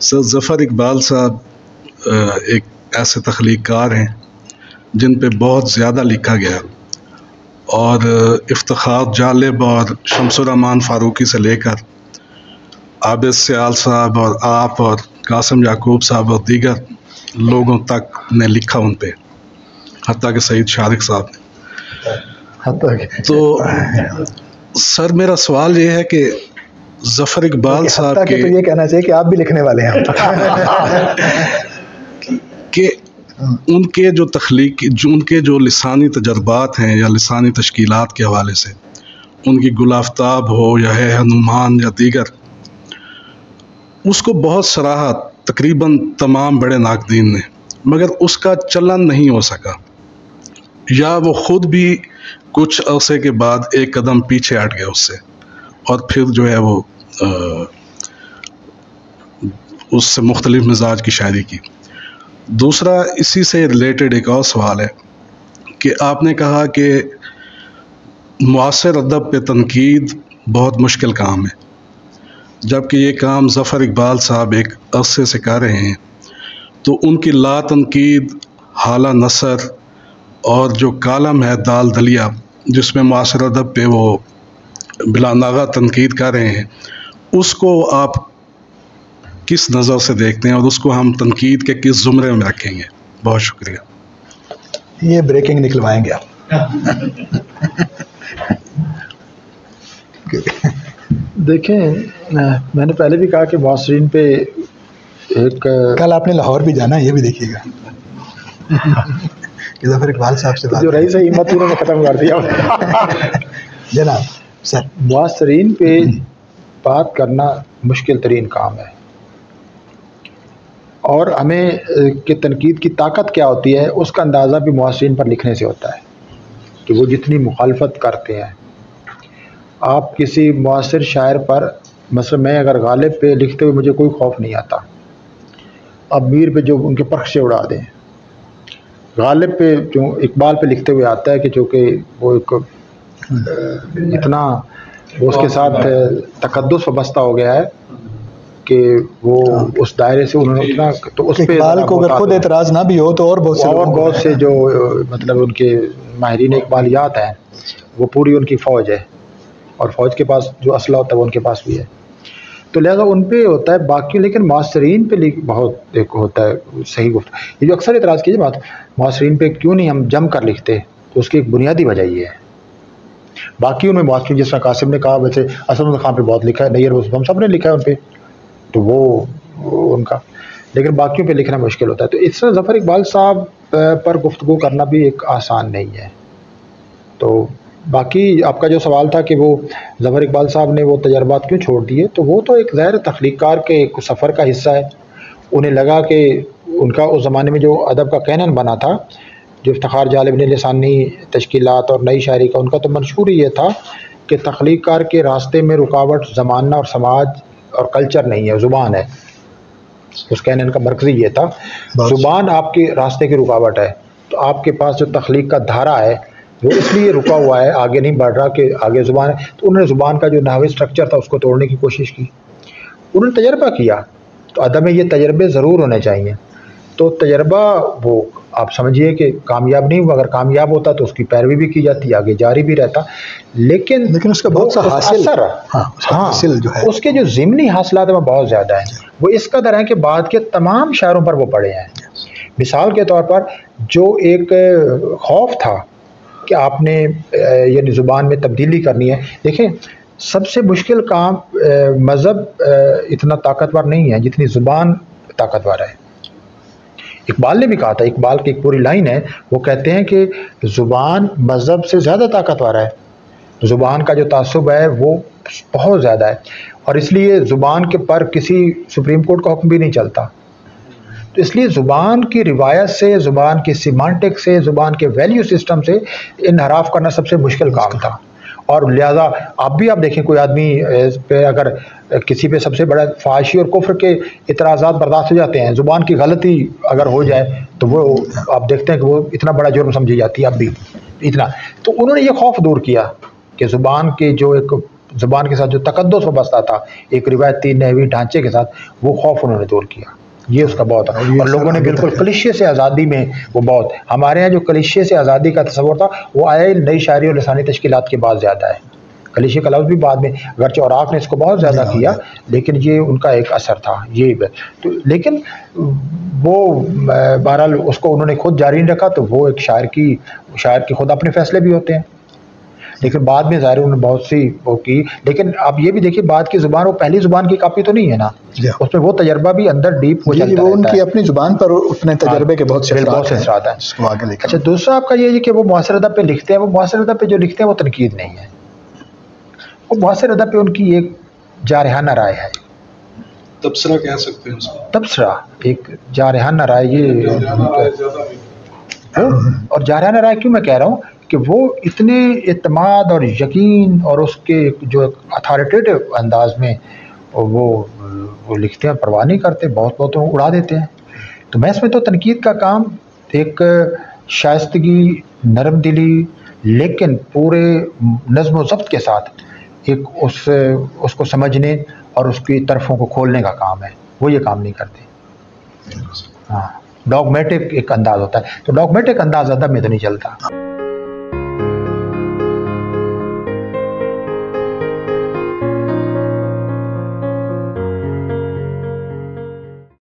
سر ظفر اقبال صاحب ایک ایسے تخلیق کار ہیں جن پہ بہت زیادہ لکھا گیا، اور افتخار جالب اور شمس الرحمان فاروقی سے لے کر عابد سیال صاحب اور آپ اور قاسم یعقوب صاحب اور دیگر لوگوں تک نے لکھا ان پہ، حتیٰ کہ سعید شارق صاحب نے۔ تو سر میرا سوال یہ ہے کہ ظفر اقبال صاحب کے تو یہ کہنا چاہیے کہ آپ بھی لکھنے والے ہیں کہ ان کے جو تخلیقی ان کے جو لسانی تجربات ہیں یا لسانی تشکیلات کے حوالے سے، ان کی گل آفتاب ہو یا ہے ہنومان یا دیگر، اس کو بہت سراہا تقریباً تمام بڑے ناقدین نے، مگر اس کا چلن نہیں ہو سکا، یا وہ خود بھی کچھ عرصے کے بعد ایک قدم پیچھے ہٹ گئے اس سے، اور پھر جو ہے وہ اس سے مختلف مزاج کی شاعری کی۔ دوسرا اسی سے ریلیٹڈ ایک اور سوال ہے کہ آپ نے کہا کہ معاصر ادب پہ تنقید بہت مشکل کام ہے، جبکہ یہ کام ظفر اقبال صاحب ایک عرصے سے کر رہے ہیں، تو ان کی لا تنقید، حالہ نثر اور جو کالم ہے دال دلیا جس میں معاصر ادب پہ وہ بلا ناغہ تنقید کر رہے ہیں، اس کو آپ کس نظر سے دیکھتے ہیں اور اس کو ہم تنقید کے کس زمرے میں رکھیں گے؟ بہت شکریہ۔ یہ بریکنگ نکلوائیں گے آپ؟ دیکھیں، میں نے پہلے بھی کہا کہ معاصرین پہ ایک، کل آپ نے لاہور بھی جانا ہے، یہ بھی دیکھیے گا کہ ظفر اقبال صاحب سے جو رئیس ہمت انہوں نے ختم کر دیا جناب سر۔ معاصرین پہ بات کرنا مشکل ترین کام ہے، اور ہمیں کہ تنقید کی طاقت کیا ہوتی ہے اس کا اندازہ بھی معاصرین پر لکھنے سے ہوتا ہے کہ وہ جتنی مخالفت کرتے ہیں۔ آپ کسی معاصر شاعر پر، مثلا میں اگر غالب پہ لکھتے ہوئے مجھے کوئی خوف نہیں آتا، اب میر پہ جو ان کے پرخ سے اڑا دیں، غالب پہ جو اقبال پہ لکھتے ہوئے آتا ہے کہ چونکہ وہ ایک اتنا وہ اس کے ساتھ تقدس وابستہ ہو گیا ہے کہ وہ اس دائرے سے انہوں نے اتنا، تو اس پہ اقبال کو اگر خود اعتراض نہ بھی ہو تو اور بہت سے جو مطلب ان کے ماہرین اقبالیات ہیں، وہ پوری ان کی فوج ہے، اور فوج کے پاس جو اسلحہ ہوتا ہے وہ ان کے پاس بھی ہے، تو لہذا ان پہ ہوتا ہے باقی، لیکن معاصرین پہ بہت ایک ہوتا ہے صحیح گفت۔ یہ جو اکثر اعتراض کیجیے بات معاصرین پہ کیوں نہیں ہم جم کر لکھتے، تو اس کی ایک بنیادی وجہ یہ ہے۔ باقی ان میں معاصرین جس طرح قاسم نے کہا، ویسے اسد اللہ خان پہ بہت لکھا ہے، نیر ہم سب نے لکھا ہے ان پہ، تو وہ ان کا، لیکن باقیوں پہ لکھنا مشکل ہوتا ہے۔ تو اس طرح ظفر اقبال صاحب پر گفتگو کرنا بھی ایک آسان نہیں ہے۔ تو باقی آپ کا جو سوال تھا کہ وہ ظفر اقبال صاحب نے وہ تجربات کیوں چھوڑ دیے، تو وہ تو ایک ظاہر تخلیق کار کے ایک سفر کا حصہ ہے۔ انہیں لگا کہ ان کا اس زمانے میں جو ادب کا کینن بنا تھا، جو افتخار جالب نے لسانی تشکیلات اور نئی شاعری کا، ان کا تو منشور ہی یہ تھا کہ تخلیق کار کے راستے میں رکاوٹ زمانہ اور سماج اور کلچر نہیں ہے، زبان ہے۔ اس کینن کا مرکزی یہ تھا، زبان آپ کے راستے کی رکاوٹ ہے، تو آپ کے پاس جو تخلیق کا دھارا ہے وہ اس لیے رکا ہوا ہے، آگے نہیں بڑھ رہا کہ آگے زبان ہے۔ تو انہوں نے زبان کا جو نحوی اسٹرکچر تھا اس کو توڑنے کی کوشش کی، انہوں نے تجربہ کیا۔ تو ادب میں یہ تجربے ضرور ہونے چاہیے، تو تجربہ وہ آپ سمجھیے کہ کامیاب نہیں ہوا، اگر کامیاب ہوتا تو اس کی پیروی بھی کی جاتی، آگے جاری بھی رہتا، لیکن اس کا بہت سا حاصل جو ہے، اس کے جو ضمنی حاصلات ہیں وہ بہت زیادہ ہیں، وہ اس قدر ہیں کہ بعد کے تمام شاعروں پر وہ پڑے ہیں۔ مثال کے طور پر جو ایک خوف تھا کہ آپ نے یعنی زبان میں تبدیلی کرنی ہے، دیکھیں سب سے مشکل کام مذہب اتنا طاقتور نہیں ہے جتنی زبان طاقتور ہے۔ اقبال نے بھی کہا تھا، اقبال کی ایک پوری لائن ہے، وہ کہتے ہیں کہ زبان مذہب سے زیادہ طاقتور ہے، زبان کا جو تعصب ہے وہ بہت زیادہ ہے، اور اس لیے زبان کے پر کسی سپریم کورٹ کا حکم بھی نہیں چلتا۔ تو اس لیے زبان کی روایت سے، زبان کی سیمانٹک سے، زبان کے ویلیو سسٹم سے انحراف کرنا سب سے مشکل کام تھا، اور لہذا آپ دیکھیں کوئی آدمی پہ اگر کسی پہ سب سے بڑا فحاشی اور کفر کے اعتراضات برداشت ہو جاتے ہیں، زبان کی غلطی اگر ہو جائے تو وہ آپ دیکھتے ہیں کہ وہ اتنا بڑا جرم سمجھی جاتی ہے اب بھی اتنا۔ تو انہوں نے یہ خوف دور کیا کہ زبان کے جو ایک زبان کے ساتھ جو تقدس وابستہ تھا ایک روایتی نحوی ڈھانچے کے ساتھ، وہ خوف انہوں نے دور کیا، یہ اس کا بہت ہے۔ اور لوگوں نے بالکل کلیشے سے آزادی میں وہ بہت، ہمارے ہاں جو کلیشے سے آزادی کا تصور تھا وہ آیا نئی شاعری اور لسانی تشکیلات کے بعد زیادہ ہے۔ کلیشے کا لفظ بھی بعد میں، اگرچہ اوراق نے اس کو بہت زیادہ کیا، لیکن یہ ان کا ایک اثر تھا یہ تو، لیکن وہ بہرحال اس کو انہوں نے خود جاری نہیں رکھا، تو وہ ایک شاعر کی خود اپنے فیصلے بھی ہوتے ہیں، لیکن بعد میں ظاہر انہوں نے بہت سی وہ کی۔ لیکن آپ یہ بھی دیکھیے بعد کی زبان وہ پہلی زبان کی کاپی تو نہیں ہے نا، اس میں وہ تجربہ بھی اندر ڈیپ وہ چلتا وہ ان رہتا کی ہے، اپنی زبان پر اپنے تجربے کے بہت سے اثرات ہیں۔ اس کو آگے لے کر۔ اچھا دوسرا آپ کا یہ ہے کہ وہ معاصر ادب پہ لکھتے ہیں، وہ معاصر ادب پہ جو لکھتے ہیں وہ تنقید نہیں ہے، وہ معاصر ادب پہ ان کی ایک جارحانہ رائے ہے، تبصرہ کہہ سکتے ہیں اس کو، تبصرہ ایک جارحانہ رائے یہ، اور جارحانہ رائے کیوں میں کہہ رہا ہوں کہ وہ اتنے اعتماد اور یقین اور اس کے جو اتھارٹیٹو انداز میں وہ لکھتے ہیں، پرواہ نہیں کرتے، بہت اڑا دیتے ہیں۔ تو میں اس میں تو تنقید کا کام ایک شائستگی، نرم دلی، لیکن پورے نظم و ضبط کے ساتھ ایک اس کو سمجھنے اور اس کی طرفوں کو کھولنے کا کام ہے، وہ یہ کام نہیں کرتے۔ ہاں ڈاگمیٹک ایک انداز ہوتا ہے، تو ڈاگمیٹک انداز ادب میں تو نہیں چلتا۔